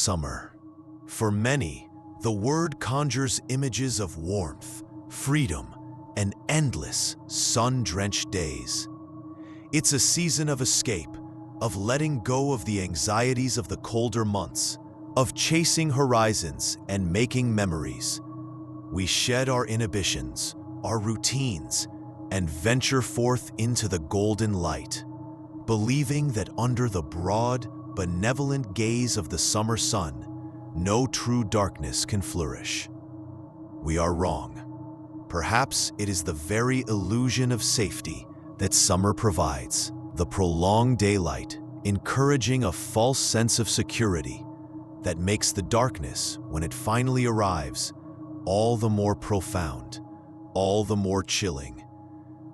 summer. For many, the word conjures images of warmth, freedom, and endless, sun-drenched days. It's a season of escape, of letting go of the anxieties of the colder months, of chasing horizons and making memories. We shed our inhibitions, our routines, and venture forth into the golden light, believing that under the broad, benevolent gaze of the summer sun, no true darkness can flourish. We are wrong. Perhaps it is the very illusion of safety that summer provides, the prolonged daylight, encouraging a false sense of security that makes the darkness, when it finally arrives, all the more profound, all the more chilling.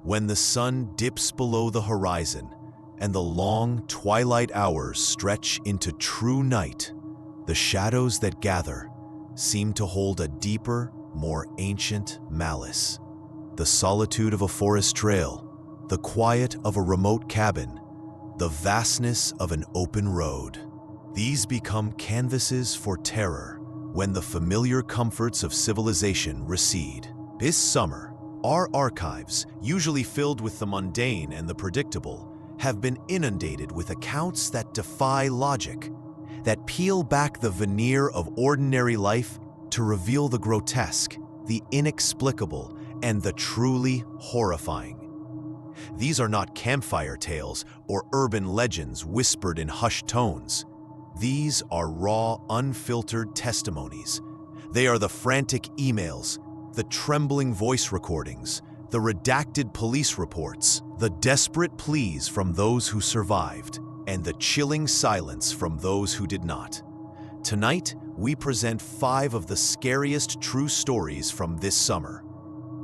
When the sun dips below the horizon and the long twilight hours stretch into true night, the shadows that gather seem to hold a deeper, more ancient malice. The solitude of a forest trail, the quiet of a remote cabin, the vastness of an open road. These become canvases for terror when the familiar comforts of civilization recede. This summer, our archives, usually filled with the mundane and the predictable, have been inundated with accounts that defy logic, that peel back the veneer of ordinary life to reveal the grotesque, the inexplicable, and the truly horrifying. These are not campfire tales or urban legends whispered in hushed tones. These are raw, unfiltered testimonies. They are the frantic emails, the trembling voice recordings, the redacted police reports, the desperate pleas from those who survived, and the chilling silence from those who did not. Tonight, we present 5 of the scariest true stories from this summer.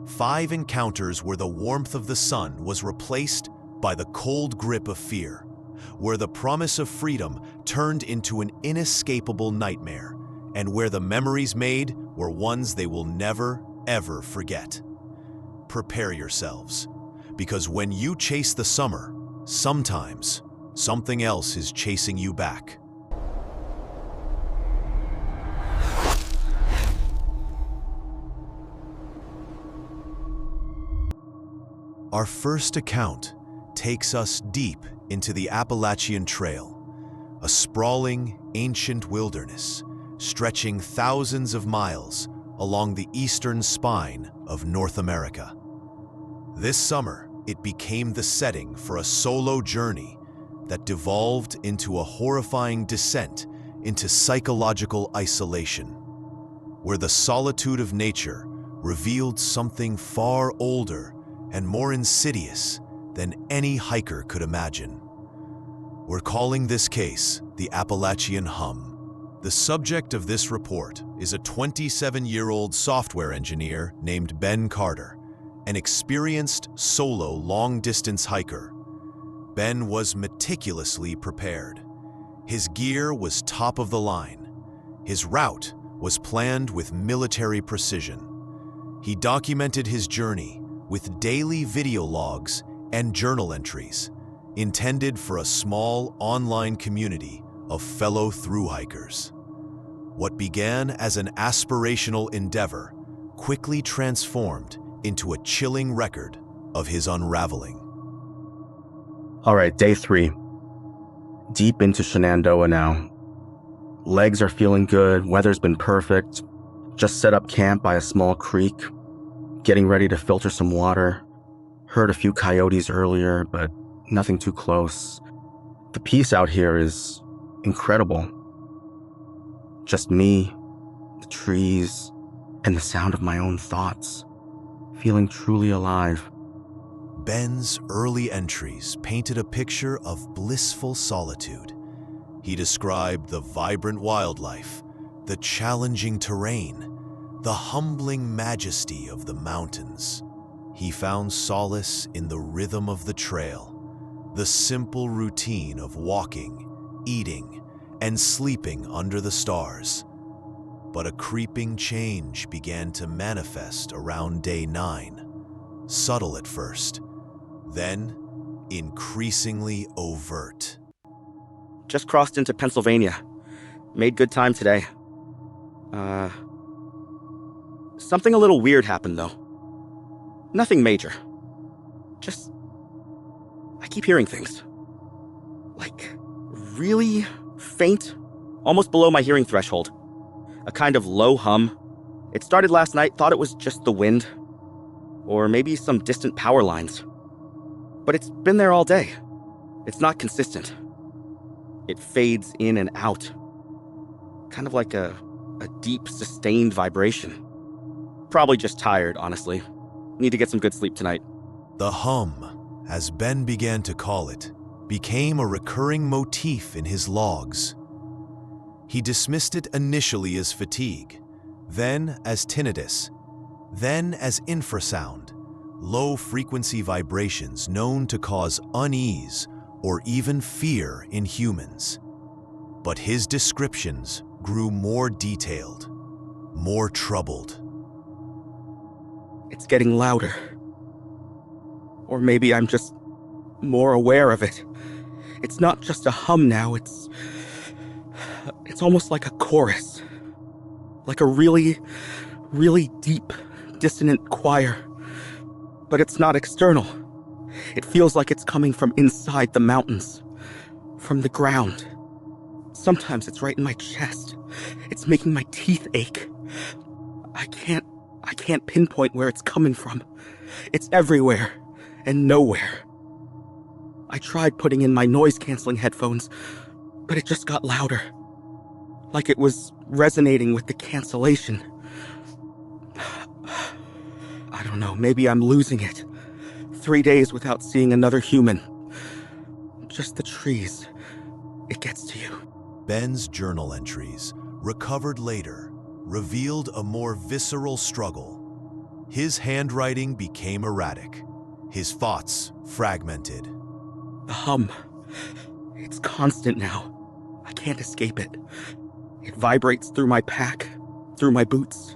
5 encounters where the warmth of the sun was replaced by the cold grip of fear, where the promise of freedom turned into an inescapable nightmare, and where the memories made were ones they will never, ever forget. Prepare yourselves, because when you chase the summer, sometimes something else is chasing you back. Our first account takes us deep into the Appalachian Trail, a sprawling, ancient wilderness stretching thousands of miles along the eastern spine of North America. This summer, it became the setting for a solo journey that devolved into a horrifying descent into psychological isolation, where the solitude of nature revealed something far older and more insidious than any hiker could imagine. We're calling this case the Appalachian Hum. The subject of this report is a 27-year-old software engineer named Ben Carter, an experienced solo long-distance hiker. Ben was meticulously prepared. His gear was top of the line. His route was planned with military precision. He documented his journey with daily video logs and journal entries, intended for a small online community of fellow thru-hikers. What began as an aspirational endeavor quickly transformed into a chilling record of his unraveling. All right, day 3. Deep into Shenandoah now. Legs are feeling good, weather's been perfect. Just set up camp by a small creek, getting ready to filter some water. Heard a few coyotes earlier, but nothing too close. The peace out here is incredible. Just me, the trees, and the sound of my own thoughts. Feeling truly alive. Ben's early entries painted a picture of blissful solitude. He described the vibrant wildlife, the challenging terrain, the humbling majesty of the mountains. He found solace in the rhythm of the trail, the simple routine of walking, eating, and sleeping under the stars. But a creeping change began to manifest around day 9, subtle at first, then increasingly overt. Just crossed into Pennsylvania. Made good time today. Something a little weird happened, though. Nothing major. Just... I keep hearing things. Like, really faint, almost below my hearing threshold. A kind of low hum. It started last night, thought it was just the wind. Or maybe some distant power lines. But it's been there all day. It's not consistent. It fades in and out. Kind of like a deep, sustained vibration. Probably just tired, honestly. Need to get some good sleep tonight. The hum, as Ben began to call it, became a recurring motif in his logs. He dismissed it initially as fatigue, then as tinnitus, then as infrasound, low-frequency vibrations known to cause unease or even fear in humans. But his descriptions grew more detailed, more troubled. It's getting louder. Or maybe I'm just more aware of it. It's not just a hum now, it's almost like a chorus. Like a really, really deep, dissonant choir. But it's not external. It feels like it's coming from inside the mountains. From the ground. Sometimes it's right in my chest. It's making my teeth ache. I can't pinpoint where it's coming from. It's everywhere and nowhere. I tried putting in my noise-canceling headphones, but it just got louder. Like it was resonating with the cancellation. I don't know, maybe I'm losing it. 3 days without seeing another human. Just the trees. It gets to you. Ben's journal entries, recovered later, revealed a more visceral struggle. His handwriting became erratic, his thoughts fragmented. The hum. It's constant now. I can't escape it. It vibrates through my pack, through my boots.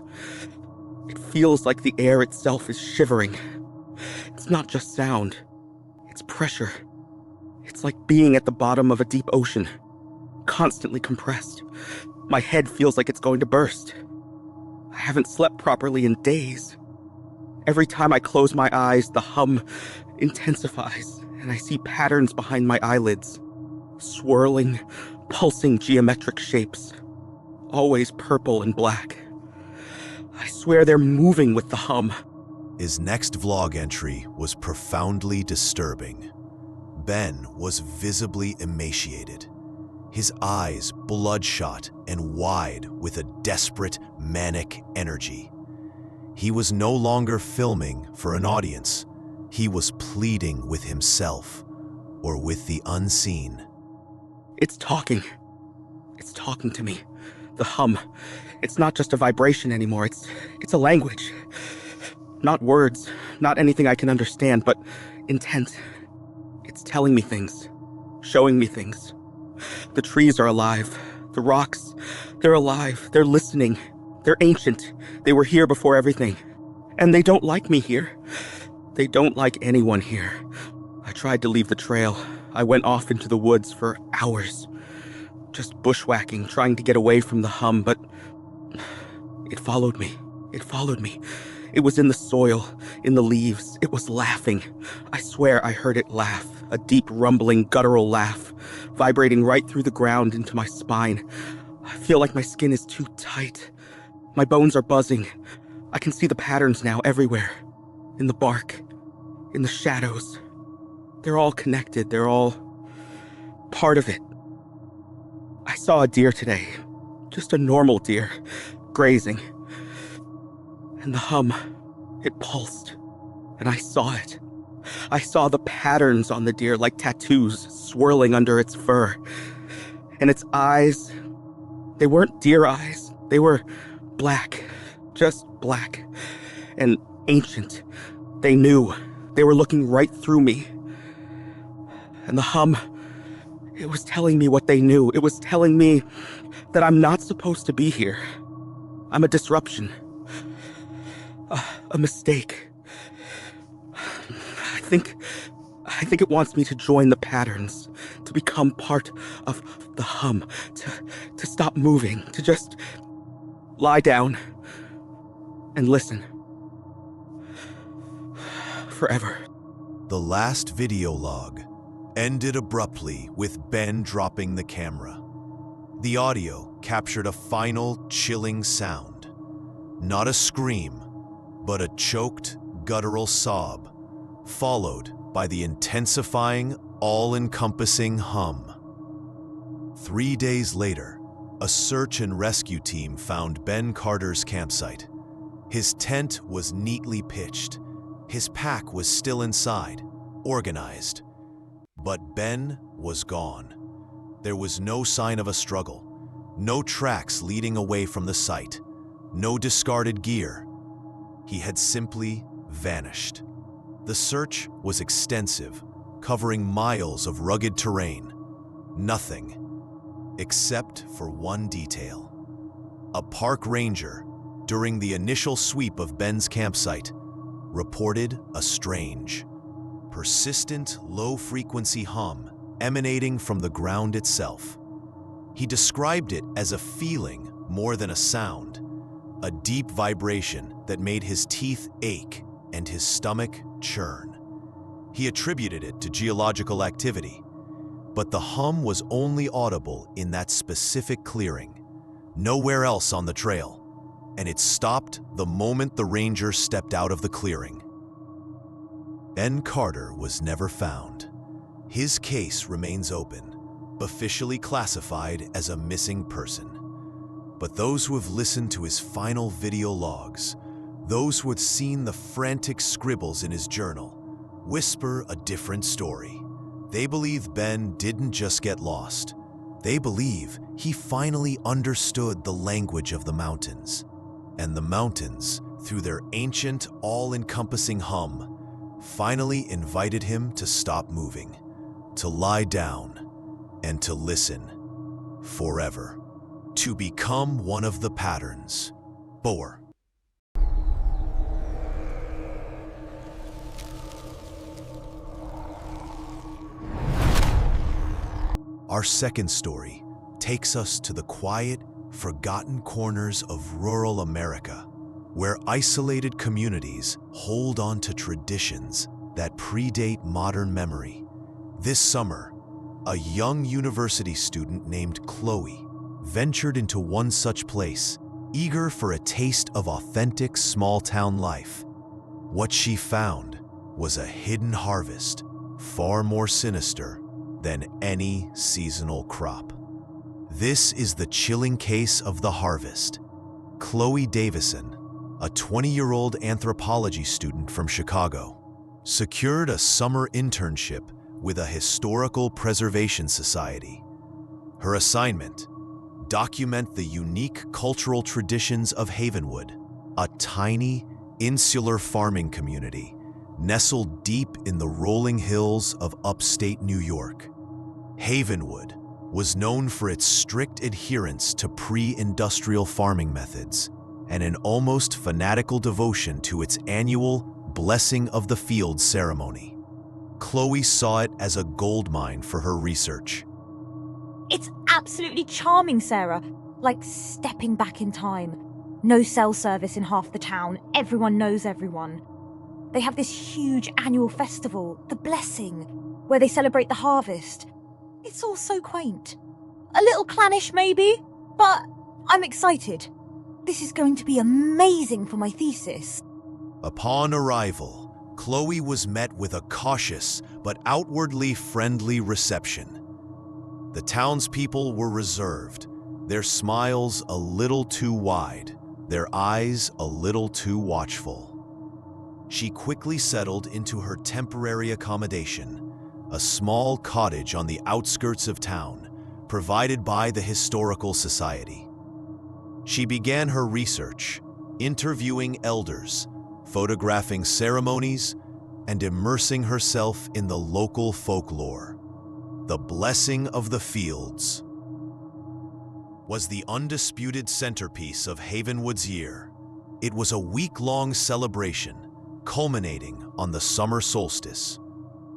It feels like the air itself is shivering. It's not just sound. It's pressure. It's like being at the bottom of a deep ocean, constantly compressed. My head feels like it's going to burst. I haven't slept properly in days. Every time I close my eyes, the hum intensifies, and I see patterns behind my eyelids. Swirling, pulsing geometric shapes. Always purple and black. I swear they're moving with the hum. His next vlog entry was profoundly disturbing. Ben was visibly emaciated, his eyes bloodshot and wide with a desperate, manic energy. He was no longer filming for an audience. He was pleading with himself or with the unseen. It's talking. It's talking to me. The hum. It's not just a vibration anymore. It's a language. Not words, not anything I can understand, but intent. It's telling me things, showing me things. The trees are alive. The rocks, they're alive. They're listening. They're ancient. They were here before everything. And they don't like me here. They don't like anyone here. I tried to leave the trail. I went off into the woods for hours. Just bushwhacking, trying to get away from the hum, but it followed me. It followed me. It was in the soil, in the leaves. It was laughing. I swear I heard it laugh. A deep, rumbling, guttural laugh, vibrating right through the ground into my spine. I feel like my skin is too tight. My bones are buzzing. I can see the patterns now everywhere. In the bark, in the shadows. They're all connected. They're all part of it. I saw a deer today. Just a normal deer, grazing. And the hum, it pulsed. And I saw it. I saw the patterns on the deer like tattoos swirling under its fur. And its eyes, they weren't deer eyes. They were black, just black. And ancient. They knew. They were looking right through me. And the hum, it was telling me what they knew. It was telling me that I'm not supposed to be here. I'm a disruption. A mistake. I I think it wants me to join the patterns, to become part of the hum, to stop moving, to just lie down and listen. Forever. The last video log ended abruptly with Ben dropping the camera. The audio captured a final, chilling sound. Not a scream, but a choked, guttural sob, followed by the intensifying, all-encompassing hum. 3 days later, a search and rescue team found Ben Carter's campsite. His tent was neatly pitched. His pack was still inside, organized. But Ben was gone. There was no sign of a struggle, no tracks leading away from the site, no discarded gear. He had simply vanished. The search was extensive, covering miles of rugged terrain. Nothing, except for one detail. A park ranger, during the initial sweep of Ben's campsite, reported a strange, persistent, low-frequency hum emanating from the ground itself. He described it as a feeling more than a sound, a deep vibration that made his teeth ache and his stomach churn. He attributed it to geological activity, but the hum was only audible in that specific clearing, nowhere else on the trail, and it stopped the moment the ranger stepped out of the clearing. Ben Carter was never found. His case remains open, officially classified as a missing person. But those who have listened to his final video logs, those who had seen the frantic scribbles in his journal, whisper a different story. They believe Ben didn't just get lost. They believe he finally understood the language of the mountains. And the mountains, through their ancient, all-encompassing hum, finally invited him to stop moving, to lie down, and to listen forever, to become one of the patterns. 4. Our second story takes us to the quiet, forgotten corners of rural America, where isolated communities hold on to traditions that predate modern memory. This summer, a young university student named Chloe ventured into one such place, eager for a taste of authentic small-town life. What she found was a hidden harvest, far more sinister than any seasonal crop. This is the chilling case of the harvest. Chloe Davison, a 20-year-old anthropology student from Chicago, secured a summer internship with a historical preservation society. Her assignment: document the unique cultural traditions of Havenwood, a tiny, insular farming community nestled deep in the rolling hills of upstate New York. Havenwood was known for its strict adherence to pre-industrial farming methods and an almost fanatical devotion to its annual Blessing of the Fields ceremony. Chloe saw it as a goldmine for her research. It's absolutely charming, Sarah. Like stepping back in time. No cell service in half the town. Everyone knows everyone. They have this huge annual festival, the Blessing, where they celebrate the harvest. It's all so quaint. A little clannish, maybe, but I'm excited. This is going to be amazing for my thesis. Upon arrival, Chloe was met with a cautious but outwardly friendly reception. The townspeople were reserved, their smiles a little too wide, their eyes a little too watchful. She quickly settled into her temporary accommodation, a small cottage on the outskirts of town, provided by the Historical Society. She began her research, interviewing elders, photographing ceremonies, and immersing herself in the local folklore. The Blessing of the Fields was the undisputed centerpiece of Havenwood's year. It was a week-long celebration, culminating on the summer solstice.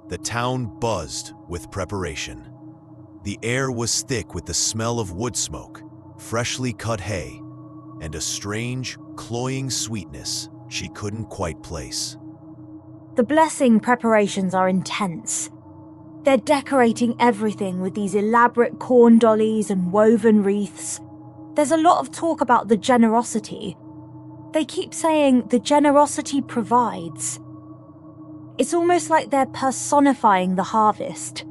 The town buzzed with preparation. The air was thick with the smell of wood smoke, freshly cut hay, and a strange, cloying sweetness she couldn't quite place. The blessing preparations are intense. They're decorating everything with these elaborate corn dollies and woven wreaths. There's a lot of talk about the generosity. They keep saying the generosity provides. It's almost like they're personifying the harvest.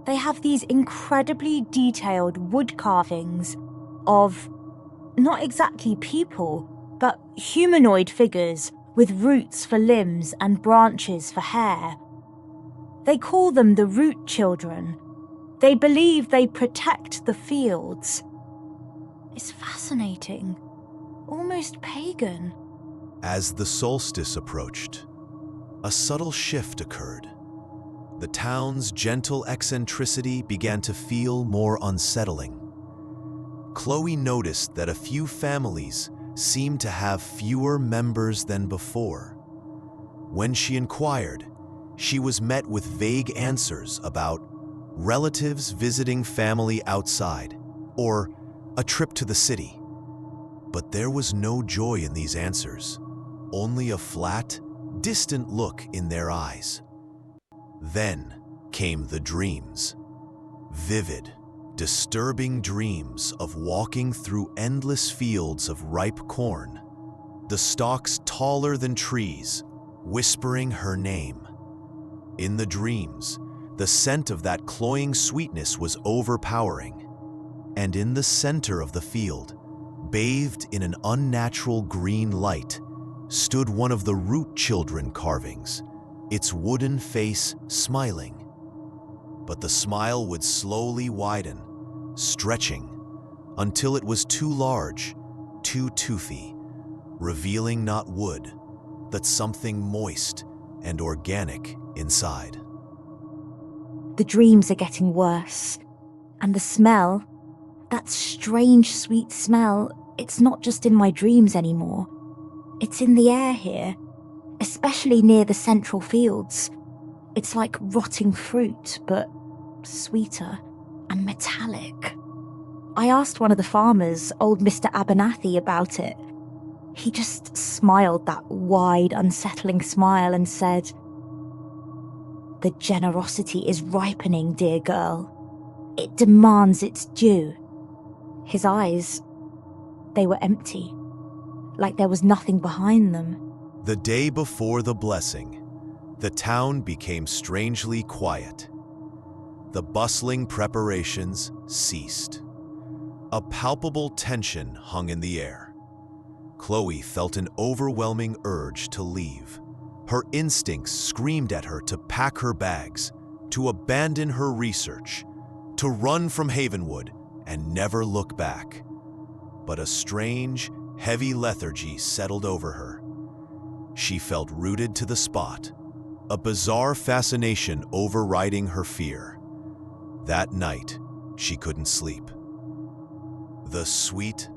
They have these incredibly detailed wood carvings of not exactly people, but humanoid figures with roots for limbs and branches for hair. They call them the root children. They believe they protect the fields. It's fascinating, almost pagan. As the solstice approached, a subtle shift occurred. The town's gentle eccentricity began to feel more unsettling. Chloe noticed that a few families seemed to have fewer members than before. When she inquired, she was met with vague answers about relatives visiting family outside or a trip to the city. But there was no joy in these answers, only a flat, distant look in their eyes. Then came the dreams. Vivid, disturbing dreams of walking through endless fields of ripe corn, the stalks taller than trees, whispering her name. In the dreams, the scent of that cloying sweetness was overpowering, and in the center of the field, bathed in an unnatural green light, stood one of the root children carvings, its wooden face smiling. But the smile would slowly widen, stretching, until it was too large, too toothy, revealing not wood, but something moist and organic inside. The dreams are getting worse. And the smell, that strange sweet smell, it's not just in my dreams anymore. It's in the air here, especially near the central fields. It's like rotting fruit, but sweeter and metallic. I asked one of the farmers, old Mr. Abernathy, about it. He just smiled that wide, unsettling smile and said, "The generosity is ripening, dear girl. It demands its due." His eyes, they were empty, like there was nothing behind them. The day before the blessing, the town became strangely quiet. The bustling preparations ceased. A palpable tension hung in the air. Chloe felt an overwhelming urge to leave. Her instincts screamed at her to pack her bags, to abandon her research, to run from Havenwood and never look back. But a strange, heavy lethargy settled over her. She felt rooted to the spot, a bizarre fascination overriding her fear. That night, she couldn't sleep. The sweet,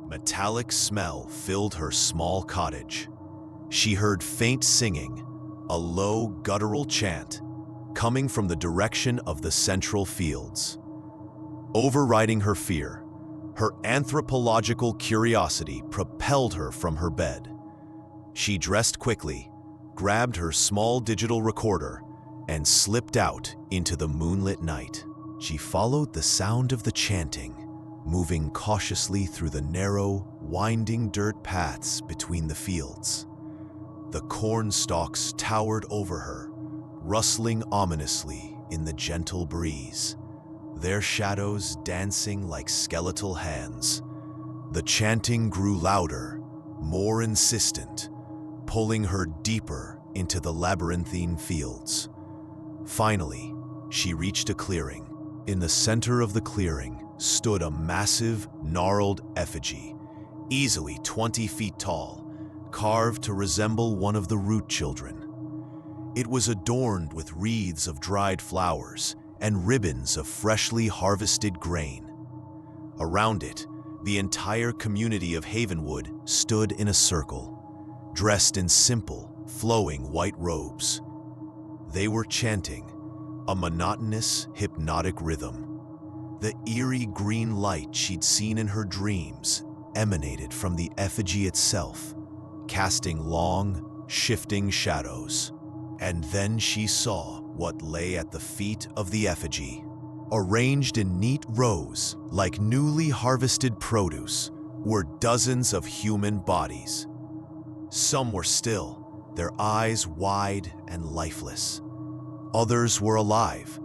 metallic smell filled her small cottage. She heard faint singing, a low, guttural chant, coming from the direction of the central fields. Overriding her fear, her anthropological curiosity propelled her from her bed. She dressed quickly, grabbed her small digital recorder, and slipped out into the moonlit night. She followed the sound of the chanting, moving cautiously through the narrow, winding dirt paths between the fields. The corn stalks towered over her, rustling ominously in the gentle breeze, their shadows dancing like skeletal hands. The chanting grew louder, more insistent, pulling her deeper into the labyrinthine fields. Finally, she reached a clearing. In the center of the clearing stood a massive, gnarled effigy, easily 20 feet tall, carved to resemble one of the root children. It was adorned with wreaths of dried flowers and ribbons of freshly harvested grain. Around it, the entire community of Havenwood stood in a circle, dressed in simple, flowing white robes. They were chanting, a monotonous, hypnotic rhythm. The eerie green light she'd seen in her dreams emanated from the effigy itself, casting long, shifting shadows. And then she saw what lay at the feet of the effigy. Arranged in neat rows, like newly harvested produce, were dozens of human bodies. Some were still, their eyes wide and lifeless. Others were alive,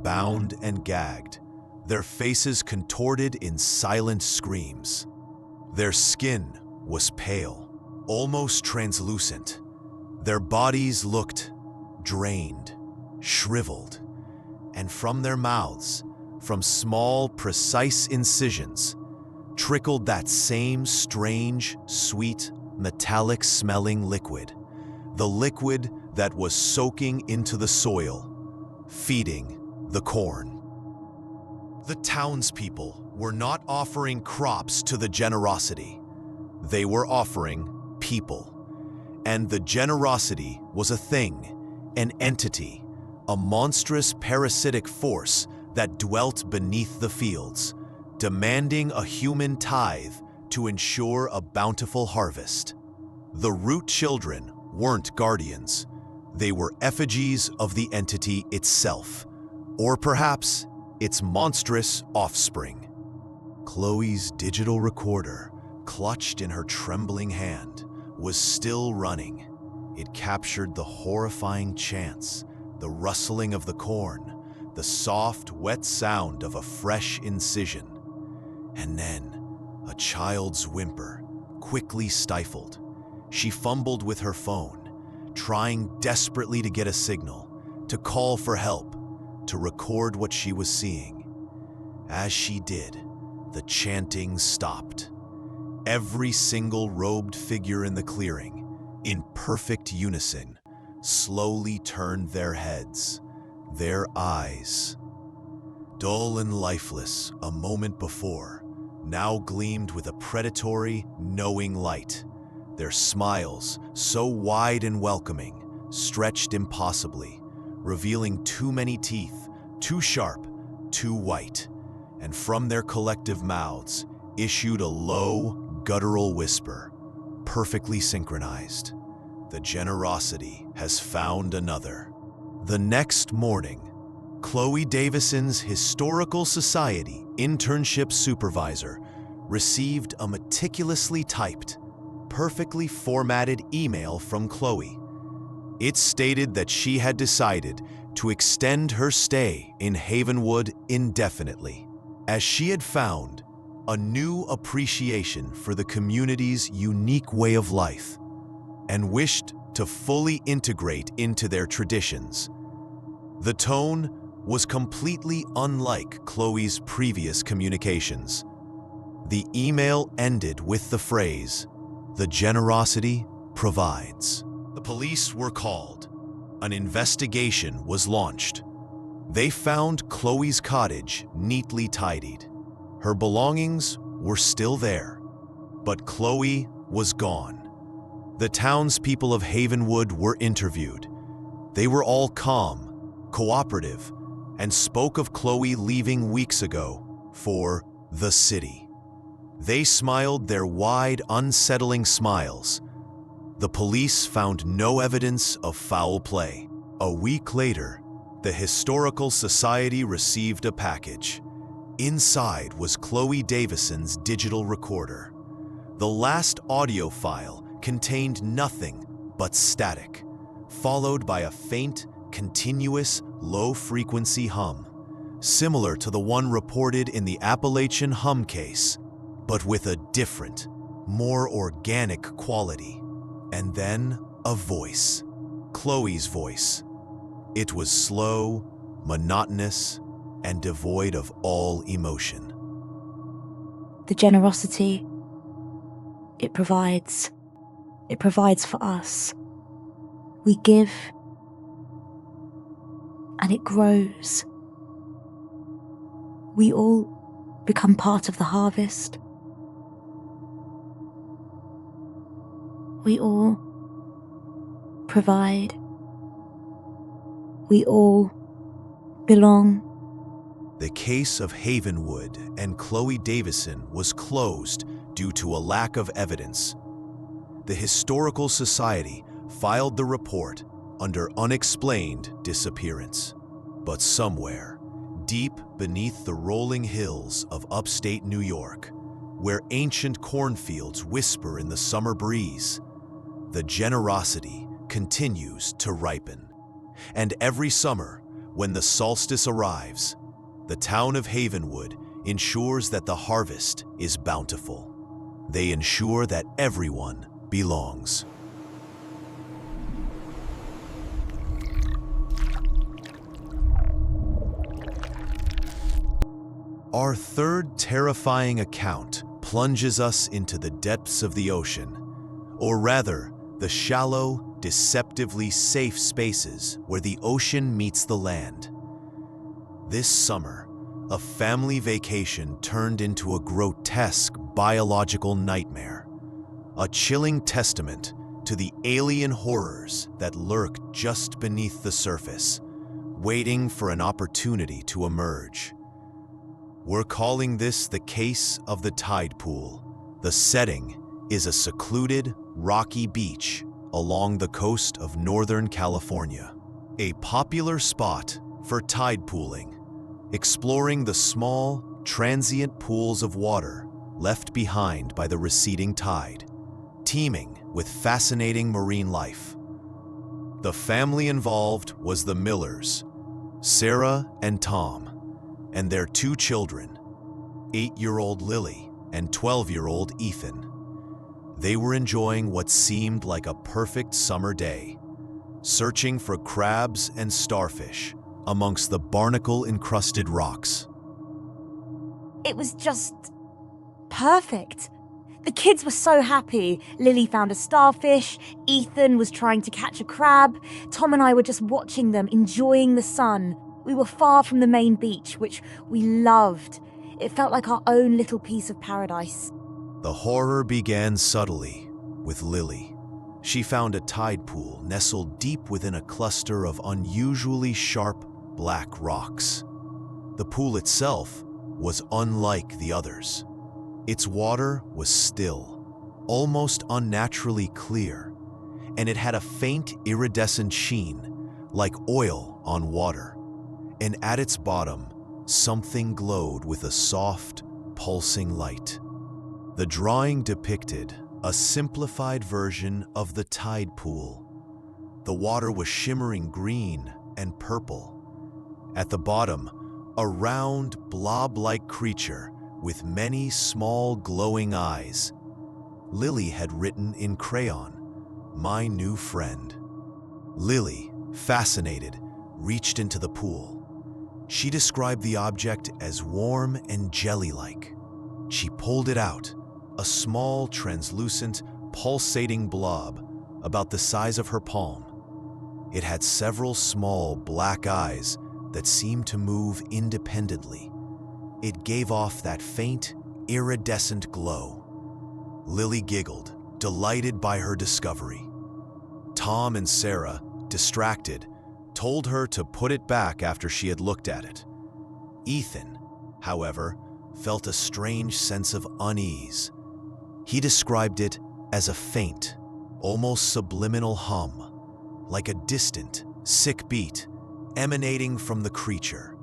bound and gagged, their faces contorted in silent screams. Their skin was pale, almost translucent. Their bodies looked drained, shriveled, and from their mouths, from small, precise incisions, trickled that same strange, sweet, metallic-smelling liquid, the liquid that was soaking into the soil, feeding the corn. The townspeople were not offering crops to the generosity. They were offering people. And the generosity was a thing, an entity, a monstrous parasitic force that dwelt beneath the fields, demanding a human tithe to ensure a bountiful harvest. The root children weren't guardians. They were effigies of the entity itself, or perhaps its monstrous offspring. Chloe's digital recorder, clutched in her trembling hand, was still running. It captured the horrifying chants, the rustling of the corn, the soft, wet sound of a fresh incision. And then, a child's whimper, quickly stifled. She fumbled with her phone, trying desperately to get a signal, to call for help, to record what she was seeing. As she did, the chanting stopped. Every single robed figure in the clearing, in perfect unison, slowly turned their heads, their eyes. Dull and lifeless a moment before, now gleamed with a predatory, knowing light. Their smiles, so wide and welcoming, stretched impossibly, revealing too many teeth, too sharp, too white. And from their collective mouths issued a low, guttural whisper, perfectly synchronized. The generosity has found another. The next morning, Chloe Davison's Historical Society internship supervisor received a meticulously typed, perfectly formatted email from Chloe. It stated that she had decided to extend her stay in Havenwood indefinitely, as she had found a new appreciation for the community's unique way of life and wished to fully integrate into their traditions. The tone was completely unlike Chloe's previous communications. The email ended with the phrase, "The generosity provides." The police were called. An investigation was launched. They found Chloe's cottage neatly tidied. Her belongings were still there, but Chloe was gone. The townspeople of Havenwood were interviewed. They were all calm, cooperative, and spoke of Chloe leaving weeks ago for the city. They smiled their wide, unsettling smiles. The police found no evidence of foul play. A week later, the Historical Society received a package. Inside was Chloe Davison's digital recorder. The last audio file contained nothing but static, followed by a faint, continuous, low-frequency hum, similar to the one reported in the Appalachian Hum case, but with a different, more organic quality. And then a voice, Chloe's voice. It was slow, monotonous, and devoid of all emotion. The generosity, it provides for us. We give, and it grows. We all become part of the harvest. We all provide. We all belong. The case of Havenwood and Chloe Davison was closed due to a lack of evidence. The Historical Society filed the report under unexplained disappearance. But somewhere, deep beneath the rolling hills of upstate New York, where ancient cornfields whisper in the summer breeze, the generosity continues to ripen. And every summer, when the solstice arrives, the town of Havenwood ensures that the harvest is bountiful. They ensure that everyone belongs. Our third terrifying account plunges us into the depths of the ocean, or rather, the shallow, deceptively safe spaces where the ocean meets the land. This summer, a family vacation turned into a grotesque biological nightmare, a chilling testament to the alien horrors that lurk just beneath the surface, waiting for an opportunity to emerge. We're calling this the case of the tide pool. The setting is a secluded, rocky beach along the coast of Northern California, a popular spot for tide pooling, exploring the small, transient pools of water left behind by the receding tide, teeming with fascinating marine life. The family involved was the Millers, Sarah and Tom, and their two children, 8-year-old Lily and 12-year-old Ethan. They were enjoying what seemed like a perfect summer day, searching for crabs and starfish amongst the barnacle-encrusted rocks. It was just perfect. The kids were so happy. Lily found a starfish, Ethan was trying to catch a crab, Tom and I were just watching them, enjoying the sun. We were far from the main beach, which we loved. It felt like our own little piece of paradise. The horror began subtly with Lily. She found a tide pool nestled deep within a cluster of unusually sharp black rocks. The pool itself was unlike the others. Its water was still, almost unnaturally clear, and it had a faint iridescent sheen, like oil on water. And at its bottom, something glowed with a soft, pulsing light. The drawing depicted a simplified version of the tide pool. The water was shimmering green and purple. At the bottom, a round, blob-like creature with many small glowing eyes. Lily had written in crayon, "My new friend." Lily, fascinated, reached into the pool. She described the object as warm and jelly-like. She pulled it out, a small, translucent, pulsating blob about the size of her palm. It had several small black eyes that seemed to move independently. It gave off that faint, iridescent glow. Lily giggled, delighted by her discovery. Tom and Sarah, distracted, told her to put it back after she had looked at it. Ethan, however, felt a strange sense of unease. He described it as a faint, almost subliminal hum, like a distant, sick beat emanating from the creature.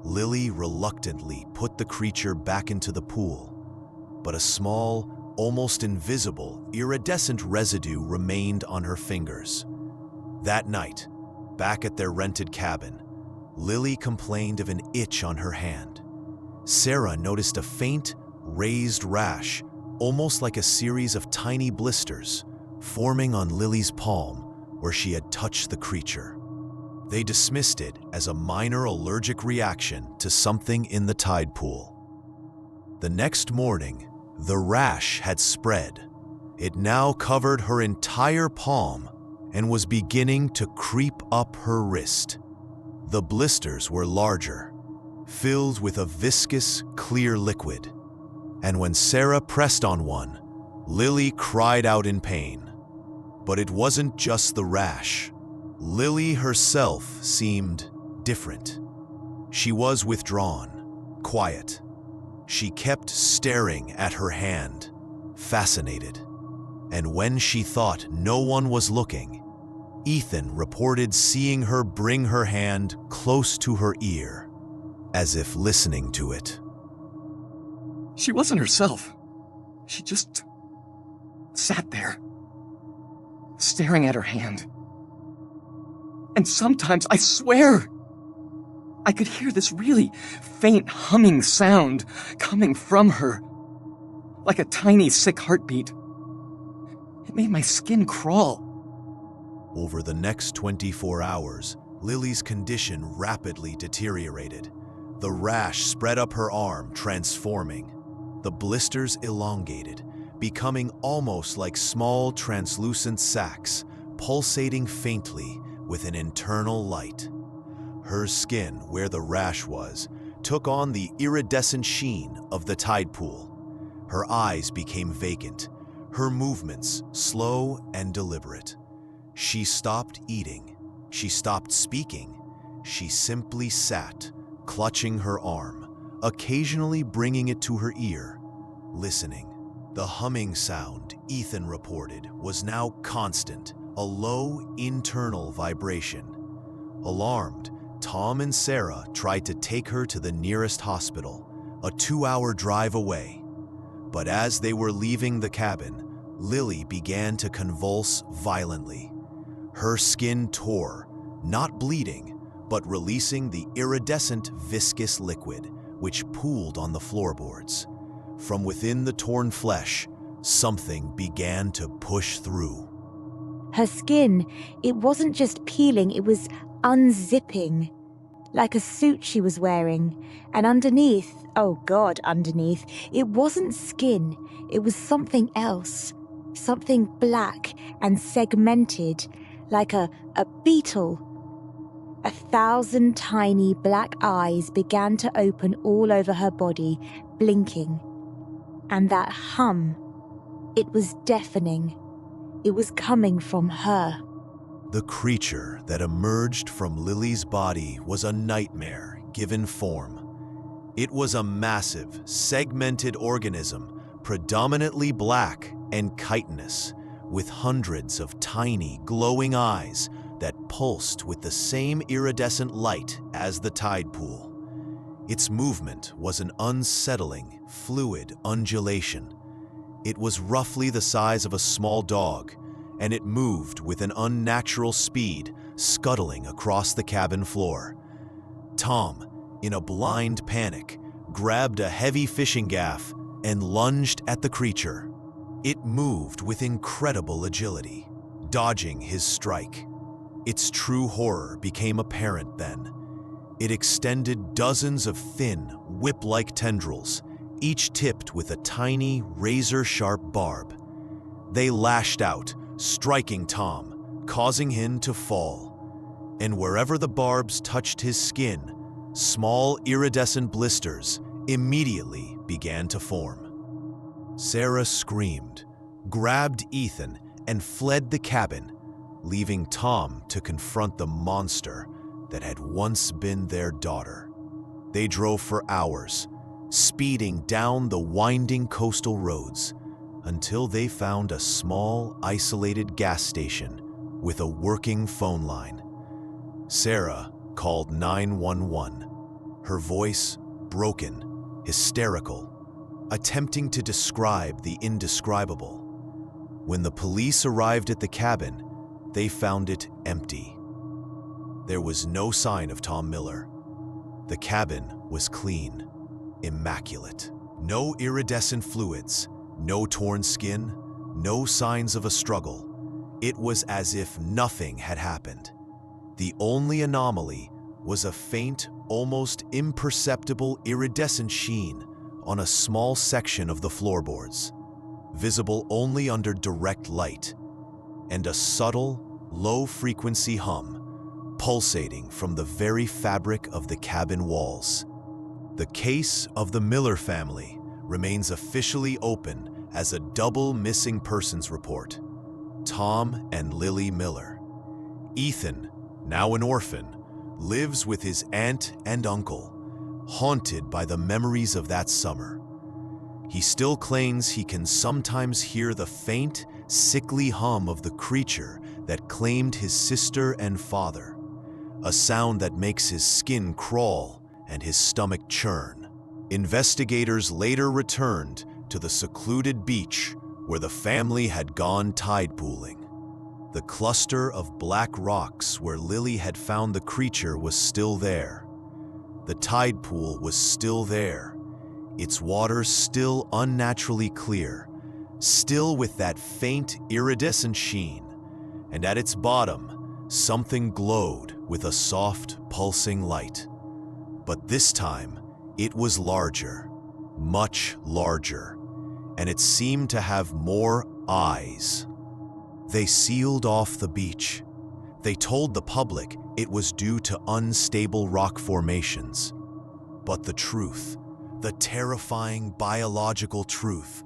Lily reluctantly put the creature back into the pool, but a small, almost invisible, iridescent residue remained on her fingers. That night, back at their rented cabin, Lily complained of an itch on her hand. Sarah noticed a faint, raised rash, almost like a series of tiny blisters, forming on Lily's palm where she had touched the creature. They dismissed it as a minor allergic reaction to something in the tide pool. The next morning, the rash had spread. It now covered her entire palm and was beginning to creep up her wrist. The blisters were larger, filled with a viscous, clear liquid. And when Sarah pressed on one, Lily cried out in pain. But it wasn't just the rash. Lily herself seemed different. She was withdrawn, quiet. She kept staring at her hand, fascinated. And when she thought no one was looking, Ethan reported seeing her bring her hand close to her ear, as if listening to it. She wasn't herself. She just sat there, staring at her hand. And sometimes, I swear, I could hear this really faint humming sound coming from her, like a tiny, sick heartbeat. It made my skin crawl. Over the next 24 hours, Lily's condition rapidly deteriorated. The rash spread up her arm, transforming. The blisters elongated, becoming almost like small translucent sacs, pulsating faintly with an internal light. Her skin, where the rash was, took on the iridescent sheen of the tide pool. Her eyes became vacant, her movements slow and deliberate. She stopped eating. She stopped speaking. She simply sat, clutching her arm, occasionally bringing it to her ear, listening. The humming sound, Ethan reported, was now constant, a low internal vibration. Alarmed, Tom and Sarah tried to take her to the nearest hospital, a 2-hour drive away. But as they were leaving the cabin, Lily began to convulse violently. Her skin tore, not bleeding, but releasing the iridescent viscous liquid, which pooled on the floorboards. From within the torn flesh, something began to push through. Her skin, it wasn't just peeling, it was unzipping, like a suit she was wearing. And underneath, oh God, underneath, it wasn't skin, it was something else. Something black and segmented, like a beetle. 1,000 tiny black eyes began to open all over her body, blinking. And that hum, it was deafening. It was coming from her. The creature that emerged from Lily's body was a nightmare given form. It was a massive, segmented organism, predominantly black and chitinous, with hundreds of tiny, glowing eyes that pulsed with the same iridescent light as the tide pool. Its movement was an unsettling, fluid undulation. It was roughly the size of a small dog, and it moved with an unnatural speed, scuttling across the cabin floor. Tom, in a blind panic, grabbed a heavy fishing gaff and lunged at the creature. It moved with incredible agility, dodging his strike. Its true horror became apparent then. It extended dozens of thin, whip-like tendrils, each tipped with a tiny, razor-sharp barb. They lashed out, striking Tom, causing him to fall. And wherever the barbs touched his skin, small iridescent blisters immediately began to form. Sarah screamed, grabbed Ethan, and fled the cabin, leaving Tom to confront the monster that had once been their daughter. They drove for hours, speeding down the winding coastal roads until they found a small, isolated gas station with a working phone line. Sarah called 911, her voice broken, hysterical, attempting to describe the indescribable. When the police arrived at the cabin, they found it empty. There was no sign of Tom Miller. The cabin was clean, immaculate. No iridescent fluids, no torn skin, no signs of a struggle. It was as if nothing had happened. The only anomaly was a faint, almost imperceptible iridescent sheen on a small section of the floorboards, visible only under direct light, and a subtle, low-frequency hum pulsating from the very fabric of the cabin walls. The case of the Miller family remains officially open as a double missing persons report: Tom and Lily Miller. Ethan now an orphan, lives with his aunt and uncle, haunted by the memories of that summer. He still claims he can sometimes hear the faint, sickly hum of the creature that claimed his sister and father, a sound that makes his skin crawl and his stomach churn. Investigators later returned to the secluded beach where the family had gone tide pooling. The cluster of black rocks where Lily had found the creature was still there. The tide pool was still there, its water still unnaturally clear, still with that faint iridescent sheen, and at its bottom, something glowed with a soft, pulsing light. But this time, it was larger, much larger, and it seemed to have more eyes. They sealed off the beach. They told the public it was due to unstable rock formations. But the truth, the terrifying biological truth,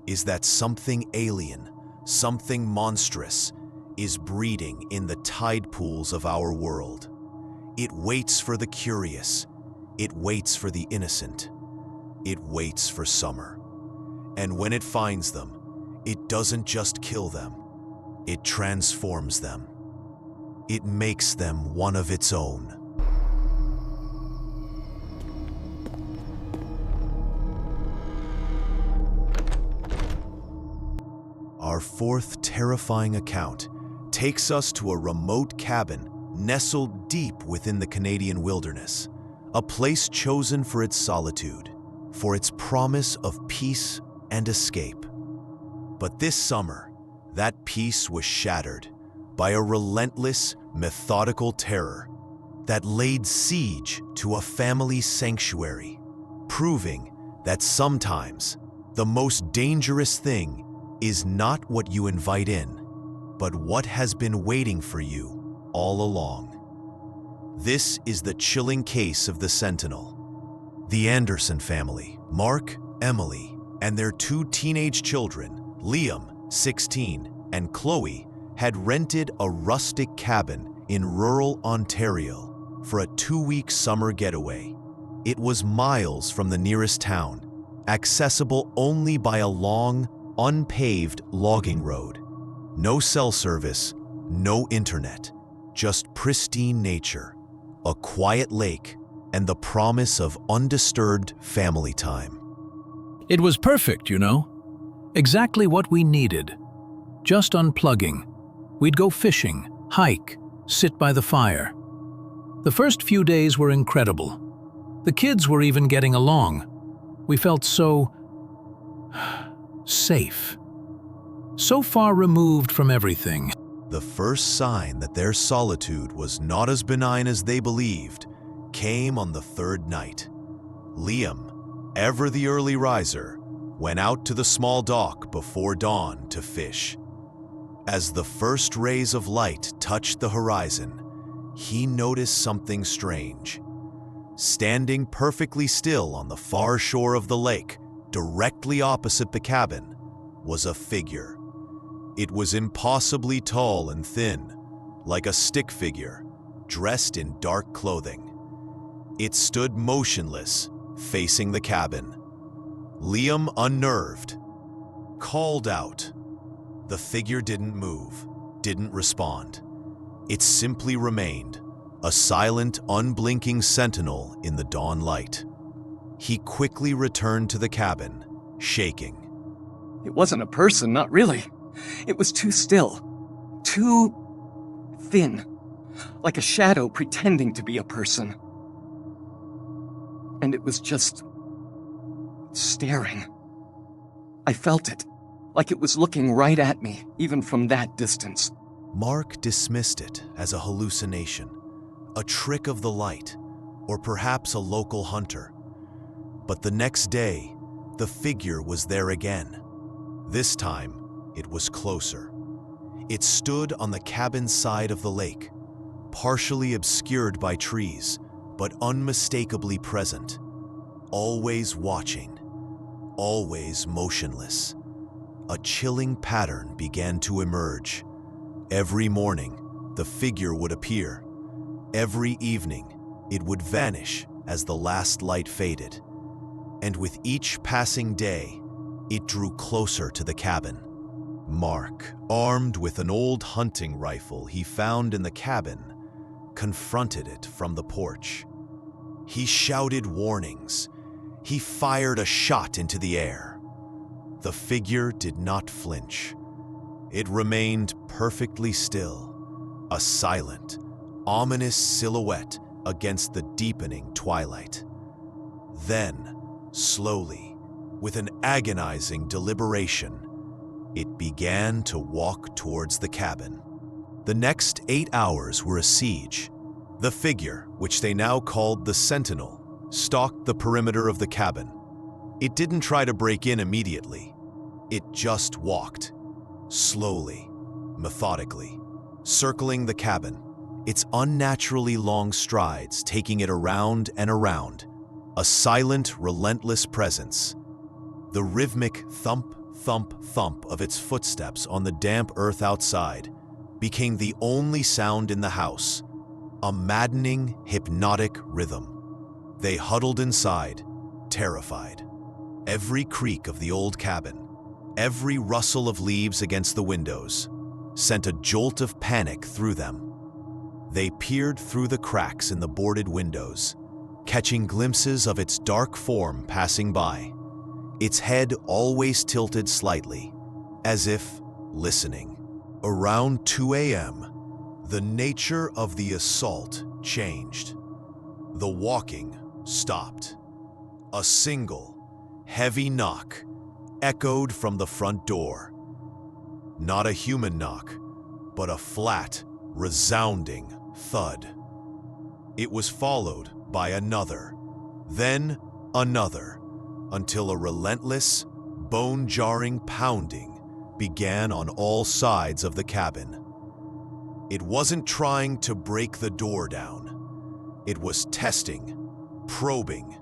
is that something alien, something monstrous, is breeding in the tide pools of our world. It waits for the curious. It waits for the innocent. It waits for summer. And when it finds them, it doesn't just kill them. It transforms them. It makes them one of its own. Our fourth terrifying account takes us to a remote cabin nestled deep within the Canadian wilderness, a place chosen for its solitude, for its promise of peace and escape. But this summer, that peace was shattered by a relentless, methodical terror that laid siege to a family sanctuary, proving that sometimes the most dangerous thing is not what you invite in, but what has been waiting for you all along. This is the chilling case of the Sentinel. The Anderson family, Mark, Emily, and their two teenage children, Liam, 16, and Chloe, had rented a rustic cabin in rural Ontario for a 2-week summer getaway. It was miles from the nearest town, accessible only by a long, unpaved logging road. No cell service, no internet, just pristine nature, a quiet lake, and the promise of undisturbed family time. It was perfect, you know. Exactly what we needed. Just unplugging. We'd go fishing, hike, sit by the fire. The first few days were incredible. The kids were even getting along. We felt so safe. So far removed from everything. The first sign that their solitude was not as benign as they believed came on the third night. Liam, ever the early riser, went out to the small dock before dawn to fish. As the first rays of light touched the horizon, he noticed something strange. Standing perfectly still on the far shore of the lake, directly opposite the cabin, was a figure. It was impossibly tall and thin, like a stick figure, dressed in dark clothing. It stood motionless, facing the cabin. Liam, unnerved, called out. The figure didn't move, didn't respond. It simply remained, a silent, unblinking sentinel in the dawn light. He quickly returned to the cabin, shaking. It wasn't a person, not really. It was too still, too thin, like a shadow pretending to be a person. And it was just staring. I felt it, like it was looking right at me, even from that distance. Mark dismissed it as a hallucination, a trick of the light, or perhaps a local hunter. But the next day, the figure was there again. This time, it was closer. It stood on the cabin side of the lake, partially obscured by trees, but unmistakably present. Always watching, always motionless. A chilling pattern began to emerge. Every morning, the figure would appear, Every evening, it would vanish as the last light faded, and with each passing day, it drew closer to the cabin. Mark, armed with an old hunting rifle he found in the cabin, confronted it from the porch. He shouted warnings. He fired a shot into the air. The figure did not flinch. It remained perfectly still, a silent, ominous silhouette against the deepening twilight. Then, slowly, with an agonizing deliberation, it began to walk towards the cabin. The next 8 hours were a siege. The figure, which they now called the Sentinel, stalked the perimeter of the cabin. It didn't try to break in immediately. It just walked, slowly, methodically, circling the cabin, its unnaturally long strides taking it around and around, a silent, relentless presence. The rhythmic thump, thump, thump of its footsteps on the damp earth outside became the only sound in the house, a maddening, hypnotic rhythm. They huddled inside, terrified. Every creak of the old cabin, every rustle of leaves against the windows, sent a jolt of panic through them. They peered through the cracks in the boarded windows, catching glimpses of its dark form passing by, its head always tilted slightly, as if listening. Around 2 a.m., the nature of the assault changed. The walking stopped. A single, heavy knock echoed from the front door. Not a human knock, but a flat, resounding thud. It was followed by another, then another, until a relentless, bone-jarring pounding began on all sides of the cabin. It wasn't trying to break the door down. It was testing, probing,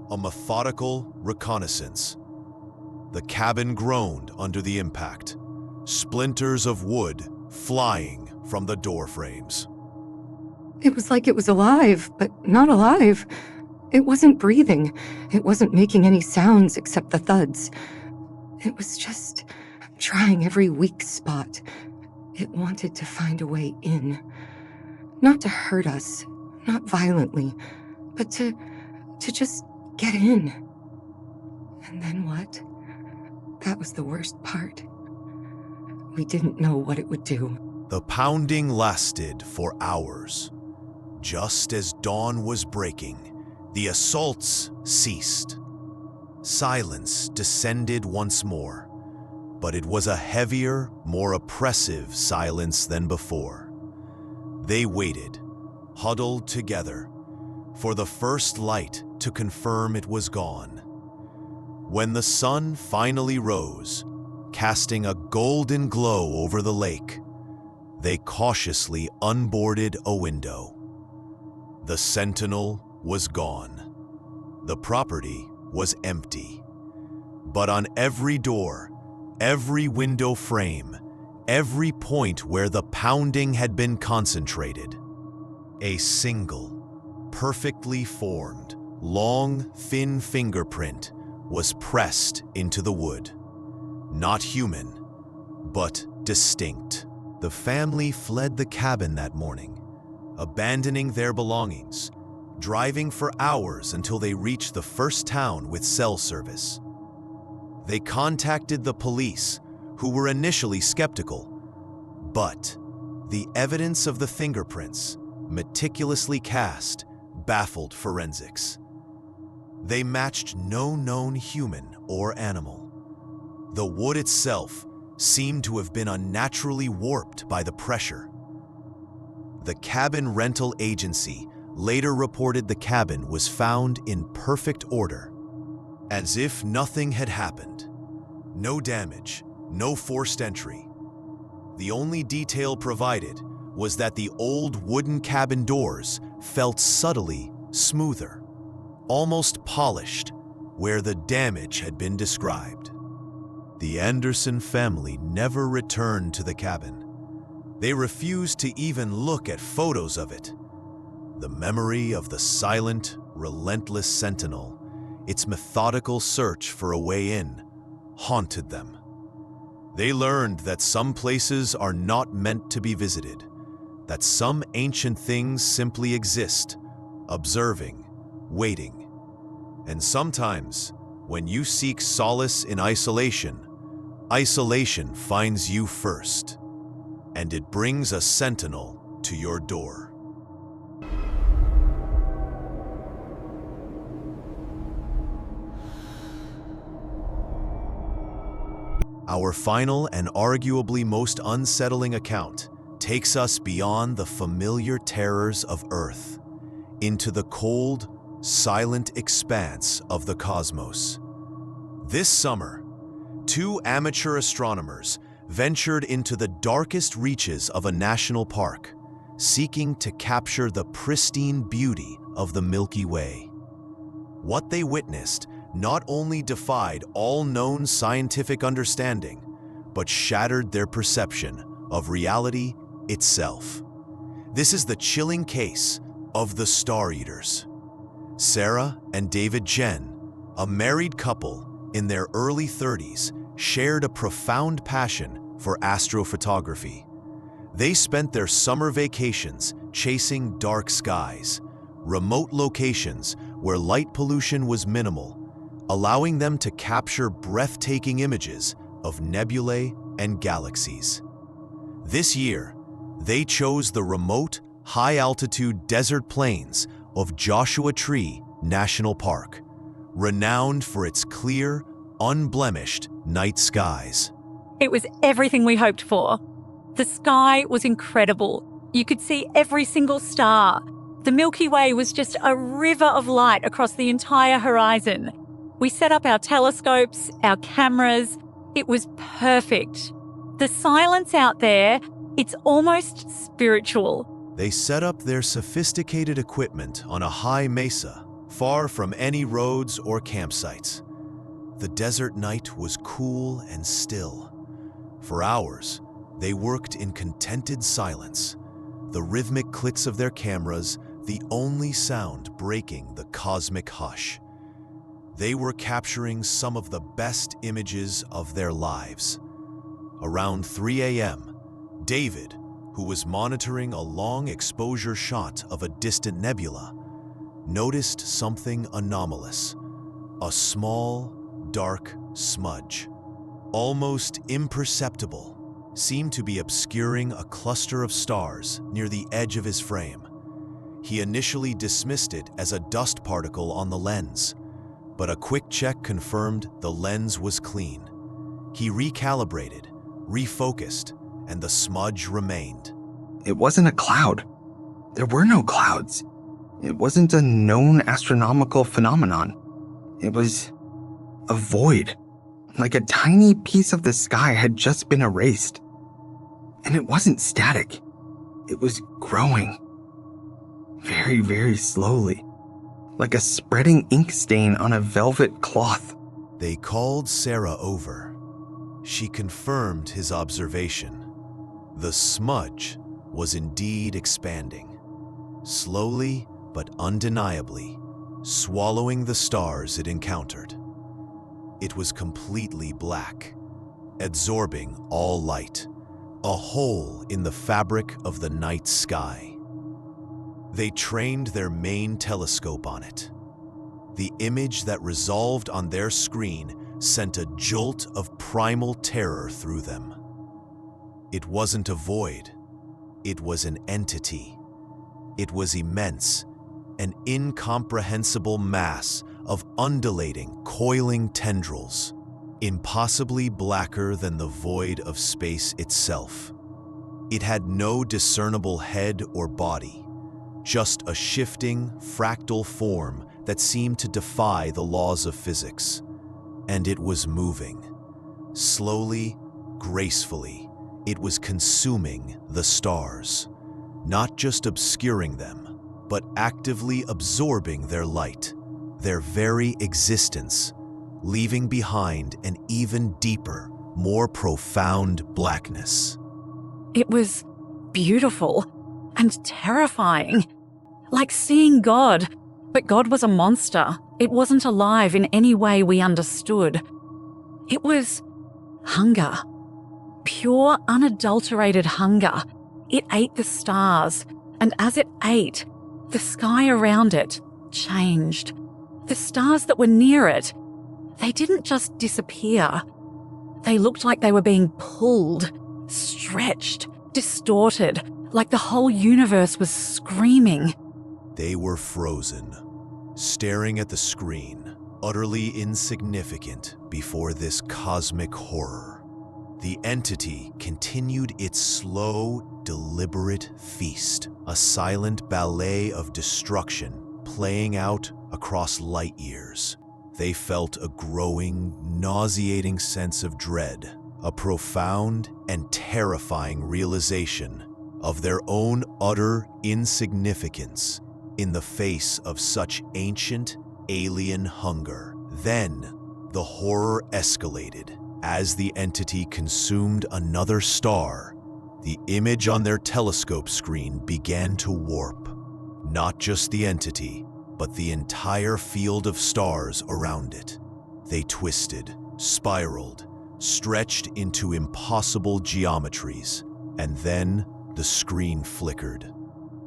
a methodical reconnaissance. The cabin groaned under the impact, splinters of wood flying from the door frames. It was like it was alive, but not alive. It wasn't breathing. It wasn't making any sounds except the thuds. It was just trying every weak spot. It wanted to find a way in. Not to hurt us, not violently, but to just get in. And then what? That was the worst part. We didn't know what it would do. The pounding lasted for hours. Just as dawn was breaking, the assaults ceased. Silence descended once more, but it was a heavier, more oppressive silence than before. They waited, huddled together, for the first light to confirm it was gone. When the sun finally rose, casting a golden glow over the lake, they cautiously unboarded a window. The Sentinel was gone. The property was empty. But on every door, every window frame, every point where the pounding had been concentrated, a single, perfectly formed, long, thin fingerprint was pressed into the wood. Not human, but distinct. The family fled the cabin that morning, abandoning their belongings, driving for hours until they reached the first town with cell service. They contacted the police, who were initially skeptical, but the evidence of the fingerprints, meticulously cast, baffled forensics. They matched no known human or animal. The wood itself seemed to have been unnaturally warped by the pressure. The cabin rental agency later reported the cabin was found in perfect order, as if nothing had happened. No damage, no forced entry. The only detail provided was that the old wooden cabin doors felt subtly smoother, almost polished, where the damage had been described. The Anderson family never returned to the cabin. They refused to even look at photos of it. The memory of the silent, relentless sentinel, its methodical search for a way in, haunted them. They learned that some places are not meant to be visited, that some ancient things simply exist, observing, waiting. And sometimes, when you seek solace in isolation, isolation finds you first, and it brings a sentinel to your door. Our final and arguably most unsettling account takes us beyond the familiar terrors of Earth into the cold, silent expanse of the cosmos. This summer, two amateur astronomers ventured into the darkest reaches of a national park, seeking to capture the pristine beauty of the Milky Way. What they witnessed not only defied all known scientific understanding, but shattered their perception of reality itself. This is the chilling case of the Star Eaters. Sarah and David Jen, a married couple in their early 30s, shared a profound passion for astrophotography. They spent their summer vacations chasing dark skies, remote locations where light pollution was minimal, allowing them to capture breathtaking images of nebulae and galaxies. This year, they chose the remote, high-altitude desert plains of Joshua Tree National Park, renowned for its clear, unblemished night skies. It was everything we hoped for. The sky was incredible. You could see every single star. The Milky Way was just a river of light across the entire horizon. We set up our telescopes, our cameras. It was perfect. The silence out there, it's almost spiritual. They set up their sophisticated equipment on a high mesa, far from any roads or campsites. The desert night was cool and still. For hours, they worked in contented silence, the rhythmic clicks of their cameras the only sound breaking the cosmic hush. They were capturing some of the best images of their lives. Around 3 a.m., David, who was monitoring a long exposure shot of a distant nebula, noticed something anomalous. A small, dark smudge, almost imperceptible, seemed to be obscuring a cluster of stars near the edge of his frame. He initially dismissed it as a dust particle on the lens, but a quick check confirmed the lens was clean. He recalibrated, refocused, and the smudge remained. It wasn't a cloud. There were no clouds. It wasn't a known astronomical phenomenon. It was a void, like a tiny piece of the sky had just been erased. And it wasn't static. It was growing. Very, very slowly, like a spreading ink stain on a velvet cloth. They called Sarah over. She confirmed his observation. The smudge was indeed expanding, slowly but undeniably, swallowing the stars it encountered. It was completely black, absorbing all light, a hole in the fabric of the night sky. They trained their main telescope on it. The image that resolved on their screen sent a jolt of primal terror through them. It wasn't a void. It was an entity. It was immense, an incomprehensible mass of undulating, coiling tendrils, impossibly blacker than the void of space itself. It had no discernible head or body, just a shifting, fractal form that seemed to defy the laws of physics. And it was moving. Slowly, gracefully, it was consuming the stars, not just obscuring them, but actively absorbing their light, their very existence, leaving behind an even deeper, more profound blackness. It was beautiful and terrifying. like seeing God. But God was a monster. It wasn't alive in any way we understood. It was hunger. Pure, unadulterated hunger. It ate the stars, and as it ate, the sky around it changed. The stars that were near it, they didn't just disappear. They looked like they were being pulled, stretched, distorted, like the whole universe was screaming. They were frozen, staring at the screen, utterly insignificant before this cosmic horror. The entity continued its slow, deliberate feast, a silent ballet of destruction playing out across light years. They felt a growing, nauseating sense of dread, a profound and terrifying realization of their own utter insignificance in the face of such ancient, alien hunger. Then, the horror escalated. As the entity consumed another star, the image on their telescope screen began to warp. Not just the entity, but the entire field of stars around it. They twisted, spiraled, stretched into impossible geometries, and then the screen flickered,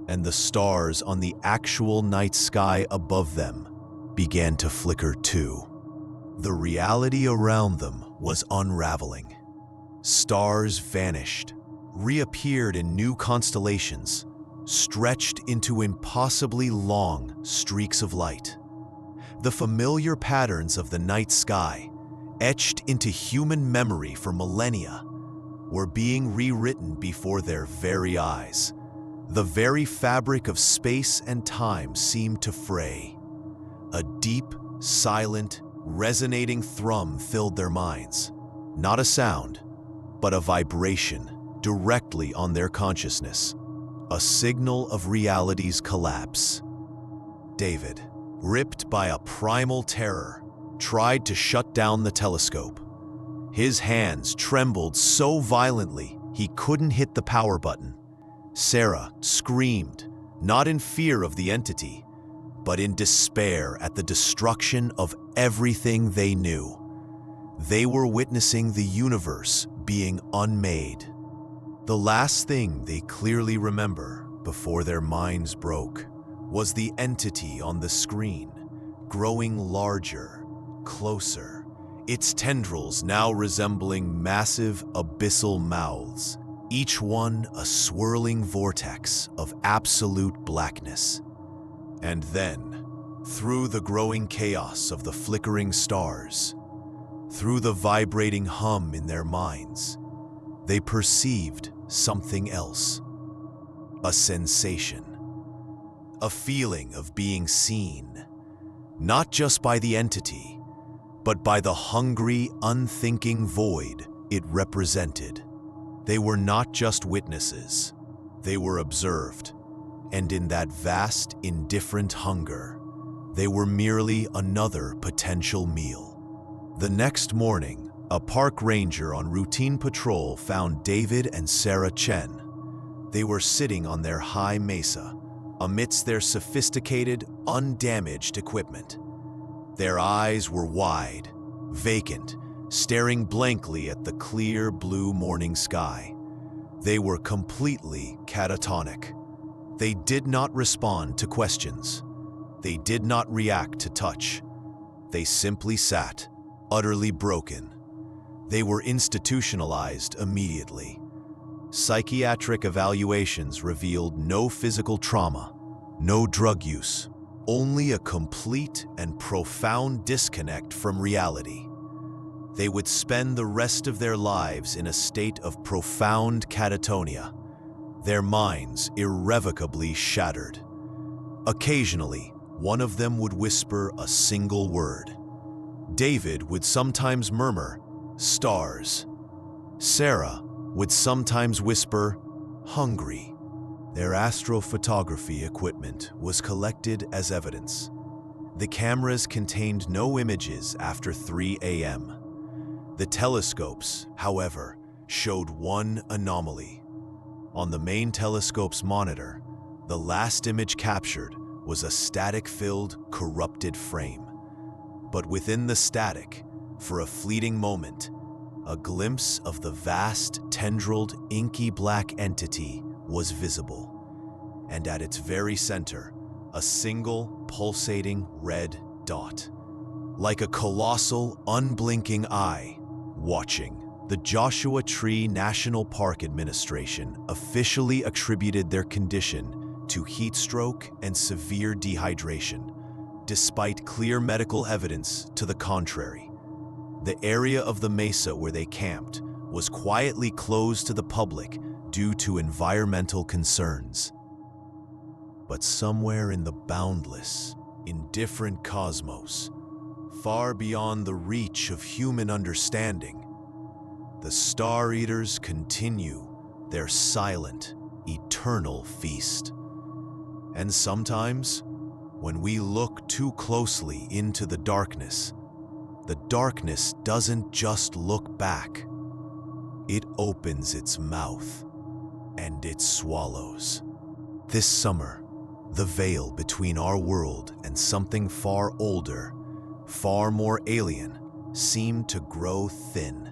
and the stars on the actual night sky above them began to flicker too. The reality around them was unraveling. Stars vanished, reappeared in new constellations, stretched into impossibly long streaks of light. The familiar patterns of the night sky, etched into human memory for millennia, were being rewritten before their very eyes. The very fabric of space and time seemed to fray. A deep, silent, resonating thrum filled their minds. Not a sound, but a vibration directly on their consciousness. A signal of reality's collapse. David, gripped by a primal terror, tried to shut down the telescope. His hands trembled so violently he couldn't hit the power button. Sarah screamed, not in fear of the entity, but in despair at the destruction of everything they knew. They were witnessing the universe being unmade. The last thing they clearly remember before their minds broke was the entity on the screen, growing larger, closer, its tendrils now resembling massive abyssal mouths, each one a swirling vortex of absolute blackness. And then, through the growing chaos of the flickering stars, through the vibrating hum in their minds, they perceived something else. A sensation. A feeling of being seen, not just by the entity, but by the hungry, unthinking void it represented. They were not just witnesses, they were observed. And in that vast, indifferent hunger, they were merely another potential meal. The next morning, a park ranger on routine patrol found David and Sarah Chen. They were sitting on their high mesa, amidst their sophisticated, undamaged equipment. Their eyes were wide, vacant, staring blankly at the clear blue morning sky. They were completely catatonic. They did not respond to questions. They did not react to touch. They simply sat, utterly broken. They were institutionalized immediately. Psychiatric evaluations revealed no physical trauma, no drug use, only a complete and profound disconnect from reality. They would spend the rest of their lives in a state of profound catatonia, their minds irrevocably shattered. Occasionally, one of them would whisper a single word. David would sometimes murmur, "Stars." Sarah would sometimes whisper, "Hungry." Their astrophotography equipment was collected as evidence. The cameras contained no images after 3 a.m. The telescopes, however, showed one anomaly. On the main telescope's monitor, The last image captured was a static-filled, corrupted frame. But within the static, for a fleeting moment, a glimpse of the vast, tendrilled, inky black entity was visible. And at its very center, a single, pulsating red dot. Like a colossal, unblinking eye, watching. The Joshua Tree National Park Administration officially attributed their condition to heat stroke and severe dehydration, despite clear medical evidence to the contrary. The area of the mesa where they camped was quietly closed to the public due to environmental concerns. But somewhere in the boundless, indifferent cosmos, far beyond the reach of human understanding, the Star Eaters continue their silent, eternal feast. And sometimes, when we look too closely into the darkness doesn't just look back. It opens its mouth, and it swallows. This summer, the veil between our world and something far older, far more alien, seemed to grow thin.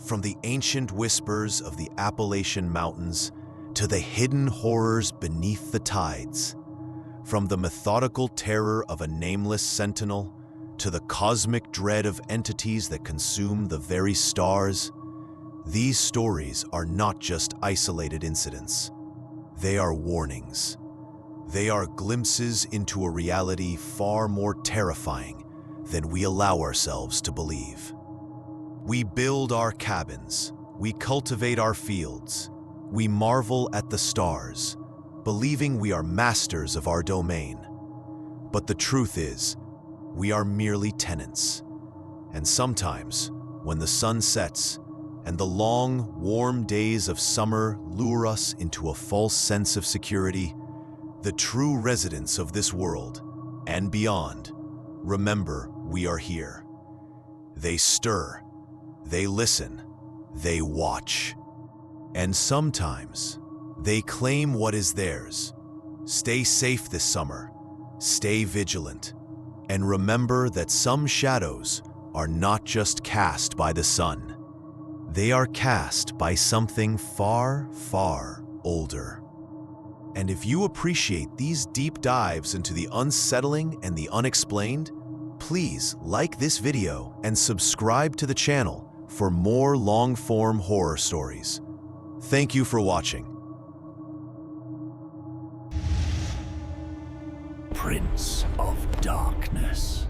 From the ancient whispers of the Appalachian Mountains to the hidden horrors beneath the tides, from the methodical terror of a nameless sentinel to the cosmic dread of entities that consume the very stars, these stories are not just isolated incidents. They are warnings. They are glimpses into a reality far more terrifying than we allow ourselves to believe. We build our cabins, we cultivate our fields, we marvel at the stars, believing we are masters of our domain. But the truth is, we are merely tenants. And sometimes, when the sun sets and the long, warm days of summer lure us into a false sense of security, the true residents of this world and beyond remember we are here. They stir, they listen, they watch. And sometimes, they claim what is theirs. Stay safe this summer, stay vigilant, and remember that some shadows are not just cast by the sun. They are cast by something far, far older. And if you appreciate these deep dives into the unsettling and the unexplained, please like this video and subscribe to the channel for more long-form horror stories. Thank you for watching. Prince of Darkness.